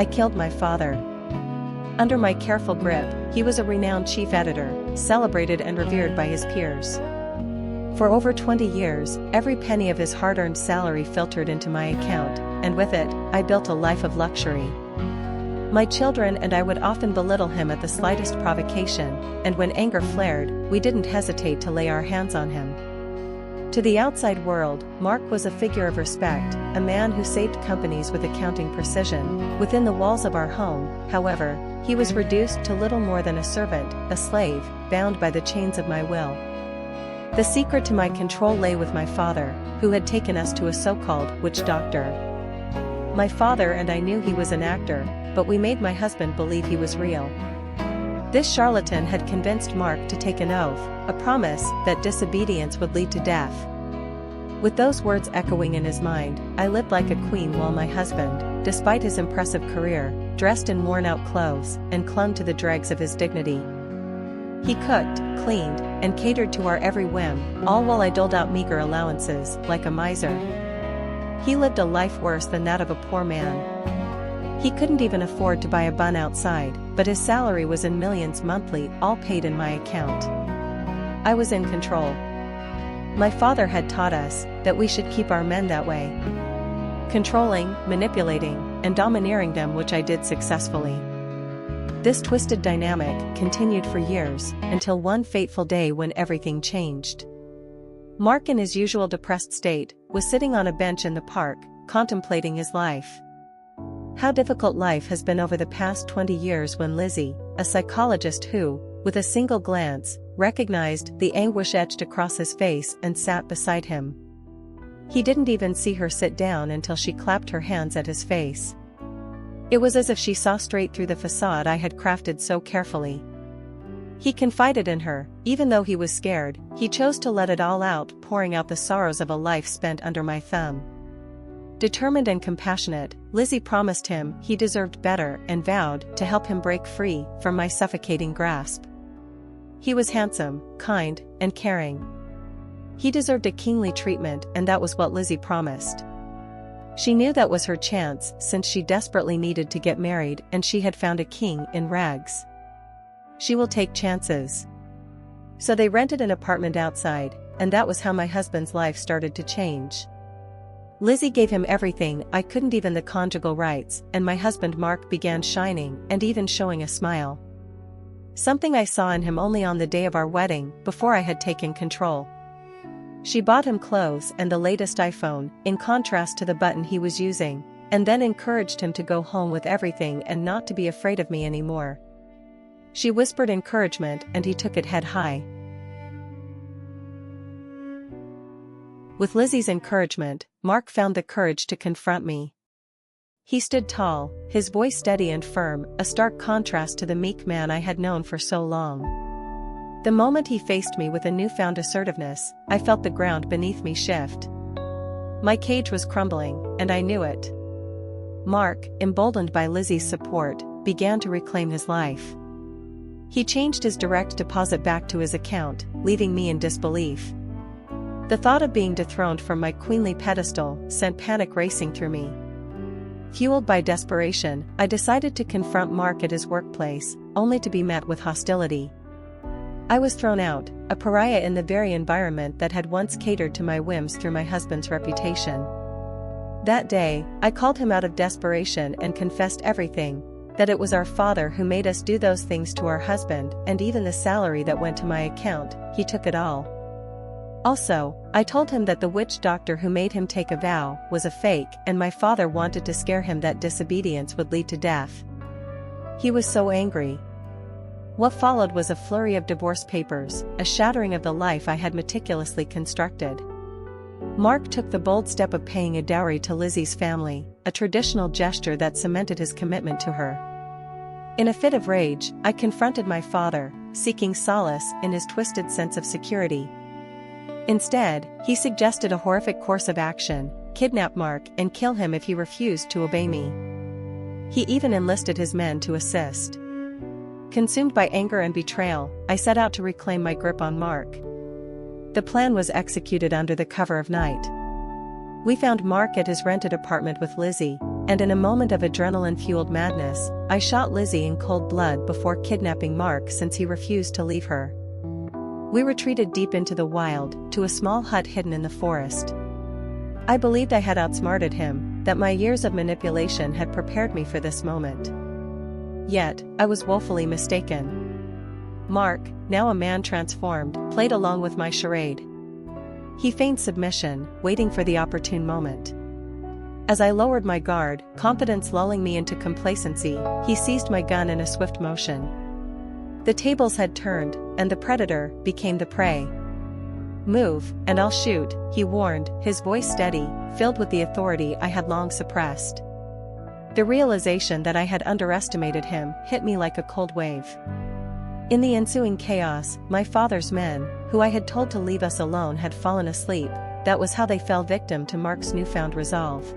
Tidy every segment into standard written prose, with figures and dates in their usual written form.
I killed my father. Under my careful grip, he was a renowned chief editor, celebrated and revered by his peers. For over 20 years, every penny of his hard-earned salary filtered into my account, and with it, I built a life of luxury. My children and I would often belittle him at the slightest provocation, and when anger flared, we didn't hesitate to lay our hands on him. To the outside world, Mark was a figure of respect, a man who saved companies with accounting precision. Within the walls of our home, however, he was reduced to little more than a servant, a slave, bound by the chains of my will. The secret to my control lay with my father, who had taken us to a so-called witch doctor. My father and I knew he was an actor, but we made my husband believe he was real. This charlatan had convinced Mark to take an oath, a promise that disobedience would lead to death. With those words echoing in his mind, I lived like a queen while my husband, despite his impressive career, dressed in worn-out clothes and clung to the dregs of his dignity. He cooked, cleaned, and catered to our every whim, all while I doled out meager allowances, like a miser. He lived a life worse than that of a poor man. He couldn't even afford to buy a bun outside, but his salary was in millions monthly, all paid in my account. I was in control. My father had taught us that we should keep our men that way. Controlling, manipulating, and domineering them, which I did successfully. This twisted dynamic continued for years, until one fateful day when everything changed. Mark, in his usual depressed state, was sitting on a bench in the park, contemplating his life. How difficult life has been over the past 20 years, when Lizzie, a psychologist who, with a single glance, recognized the anguish etched across his face and sat beside him. He didn't even see her sit down until she clapped her hands at his face. It was as if she saw straight through the facade I had crafted so carefully. He confided in her, even though he was scared. He chose to let it all out, pouring out the sorrows of a life spent under my thumb. Determined and compassionate, Lizzie promised him he deserved better and vowed to help him break free from my suffocating grasp. He was handsome, kind, and caring. He deserved a kingly treatment, and that was what Lizzie promised. She knew that was her chance, since she desperately needed to get married and she had found a king in rags. She will take chances. So they rented an apartment outside, and that was how my husband's life started to change. Lizzie gave him everything I couldn't, even the conjugal rights, and my husband Mark began shining and even showing a smile. Something I saw in him only on the day of our wedding, before I had taken control. She bought him clothes and the latest iPhone, in contrast to the button he was using, and then encouraged him to go home with everything and not to be afraid of me anymore. She whispered encouragement, and he took it head high. With Lizzie's encouragement, Mark found the courage to confront me. He stood tall, his voice steady and firm, a stark contrast to the meek man I had known for so long. The moment he faced me with a newfound assertiveness, I felt the ground beneath me shift. My cage was crumbling, and I knew it. Mark, emboldened by Lizzie's support, began to reclaim his life. He changed his direct deposit back to his account, leaving me in disbelief. The thought of being dethroned from my queenly pedestal sent panic racing through me. Fueled by desperation, I decided to confront Mark at his workplace, only to be met with hostility. I was thrown out, a pariah in the very environment that had once catered to my whims through my husband's reputation. That day, I called him out of desperation and confessed everything, that it was our father who made us do those things to our husband, and even the salary that went to my account, he took it all. Also, I told him that the witch doctor who made him take a vow was a fake, and my father wanted to scare him that disobedience would lead to death. He was so angry. What followed was a flurry of divorce papers, a shattering of the life I had meticulously constructed. Mark took the bold step of paying a dowry to Lizzie's family, a traditional gesture that cemented his commitment to her. In a fit of rage, I confronted my father, seeking solace in his twisted sense of security. Instead, he suggested a horrific course of action: kidnap Mark and kill him if he refused to obey me. He even enlisted his men to assist. Consumed by anger and betrayal, I set out to reclaim my grip on Mark. The plan was executed under the cover of night. We found Mark at his rented apartment with Lizzie, and in a moment of adrenaline-fueled madness, I shot Lizzie in cold blood before kidnapping Mark since he refused to leave her. We retreated deep into the wild, to a small hut hidden in the forest. I believed I had outsmarted him, that my years of manipulation had prepared me for this moment. Yet, I was woefully mistaken. Mark, now a man transformed, played along with my charade. He feigned submission, waiting for the opportune moment. As I lowered my guard, confidence lulling me into complacency, he seized my gun in a swift motion. The tables had turned, and the predator became the prey. "Move, and I'll shoot," he warned, his voice steady, filled with the authority I had long suppressed. The realization that I had underestimated him hit me like a cold wave. In the ensuing chaos, my father's men, who I had told to leave us alone, had fallen asleep. That was how they fell victim to Mark's newfound resolve.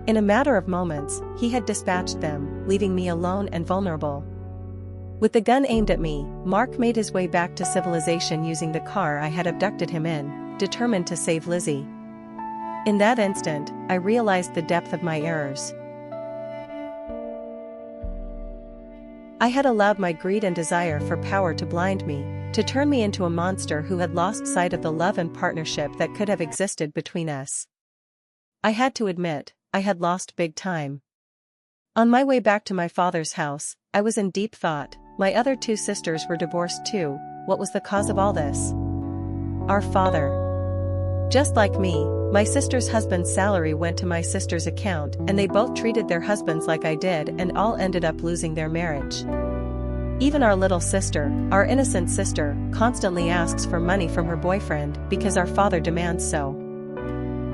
In a matter of moments, he had dispatched them, leaving me alone and vulnerable. With the gun aimed at me, Mark made his way back to civilization using the car I had abducted him in, determined to save Lizzie. In that instant, I realized the depth of my errors. I had allowed my greed and desire for power to blind me, to turn me into a monster who had lost sight of the love and partnership that could have existed between us. I had to admit, I had lost big time. On my way back to my father's house, I was in deep thought. My other two sisters were divorced too. What was the cause of all this? Our father. Just like me, my sister's husband's salary went to my sister's account, and they both treated their husbands like I did, and all ended up losing their marriage. Even our little sister, our innocent sister, constantly asks for money from her boyfriend because our father demands so.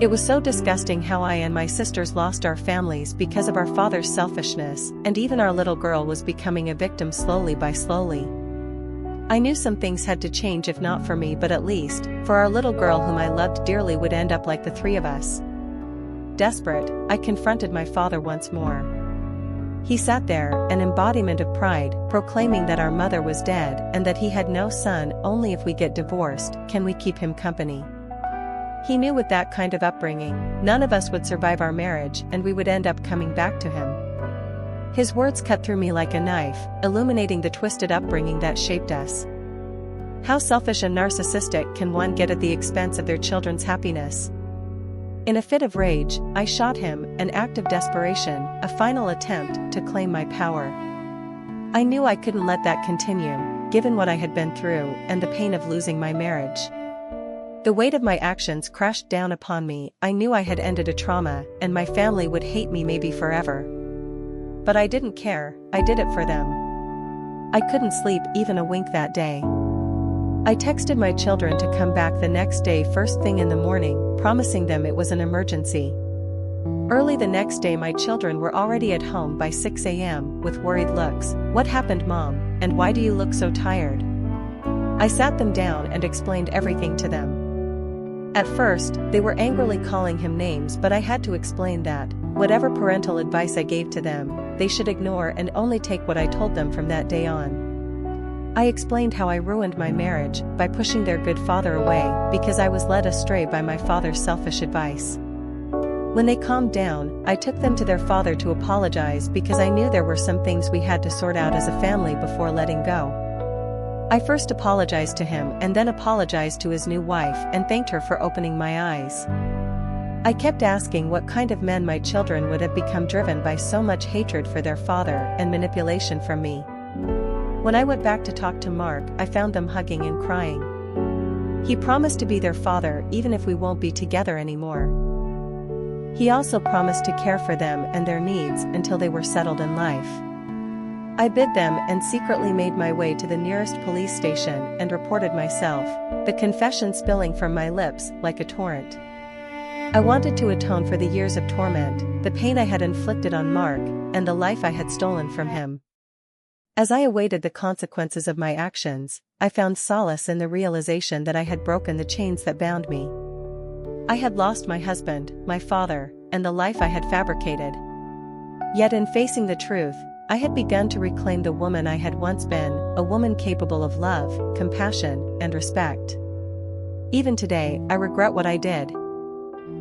It was so disgusting how I and my sisters lost our families because of our father's selfishness, and even our little girl was becoming a victim slowly by slowly. I knew some things had to change, if not for me but at least, for our little girl whom I loved dearly would end up like the three of us. Desperate, I confronted my father once more. He sat there, an embodiment of pride, proclaiming that our mother was dead and that he had no son. Only if we get divorced can we keep him company. He knew with that kind of upbringing, none of us would survive our marriage and we would end up coming back to him. His words cut through me like a knife, illuminating the twisted upbringing that shaped us. How selfish and narcissistic can one get at the expense of their children's happiness? In a fit of rage, I shot him, an act of desperation, a final attempt to claim my power. I knew I couldn't let that continue, given what I had been through and the pain of losing my marriage. The weight of my actions crashed down upon me. I knew I had ended a trauma, and my family would hate me maybe forever. But I didn't care, I did it for them. I couldn't sleep even a wink that day. I texted my children to come back the next day first thing in the morning, promising them it was an emergency. Early the next day my children were already at home by 6 a.m. with worried looks. "What happened, Mom, and why do you look so tired?" I sat them down and explained everything to them. At first, they were angrily calling him names, but I had to explain that, whatever parental advice I gave to them, they should ignore and only take what I told them from that day on. I explained how I ruined my marriage by pushing their good father away because I was led astray by my father's selfish advice. When they calmed down, I took them to their father to apologize because I knew there were some things we had to sort out as a family before letting go. I first apologized to him and then apologized to his new wife and thanked her for opening my eyes. I kept asking what kind of men my children would have become driven by so much hatred for their father and manipulation from me. When I went back to talk to Mark, I found them hugging and crying. He promised to be their father even if we won't be together anymore. He also promised to care for them and their needs until they were settled in life. I bid them and secretly made my way to the nearest police station and reported myself, the confession spilling from my lips like a torrent. I wanted to atone for the years of torment, the pain I had inflicted on Mark, and the life I had stolen from him. As I awaited the consequences of my actions, I found solace in the realization that I had broken the chains that bound me. I had lost my husband, my father, and the life I had fabricated. Yet in facing the truth, I had begun to reclaim the woman I had once been, a woman capable of love, compassion, and respect. Even today, I regret what I did.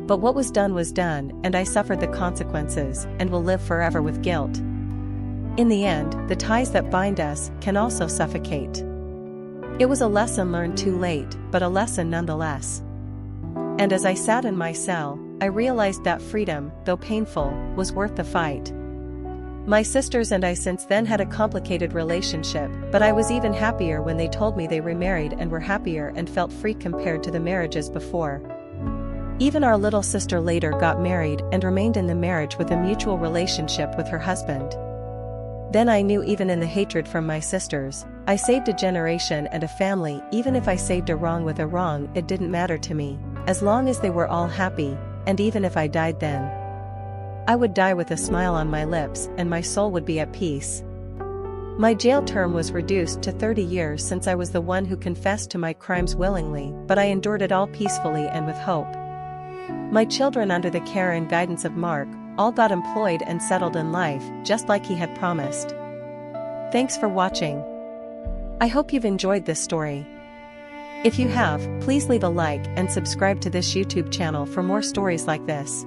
But what was done, and I suffered the consequences, and will live forever with guilt. In the end, the ties that bind us can also suffocate. It was a lesson learned too late, but a lesson nonetheless. And as I sat in my cell, I realized that freedom, though painful, was worth the fight. My sisters and I since then had a complicated relationship, but I was even happier when they told me they remarried and were happier and felt free compared to the marriages before. Even our little sister later got married and remained in the marriage with a mutual relationship with her husband. Then I knew even in the hatred from my sisters, I saved a generation and a family. Even if I saved a wrong with a wrong, it didn't matter to me, as long as they were all happy, and even if I died then, I would die with a smile on my lips and my soul would be at peace. My jail term was reduced to 30 years since I was the one who confessed to my crimes willingly, but I endured it all peacefully and with hope. My children, under the care and guidance of Mark, all got employed and settled in life, just like he had promised. Thanks for watching. I hope you've enjoyed this story. If you have, please leave a like and subscribe to this YouTube channel for more stories like this.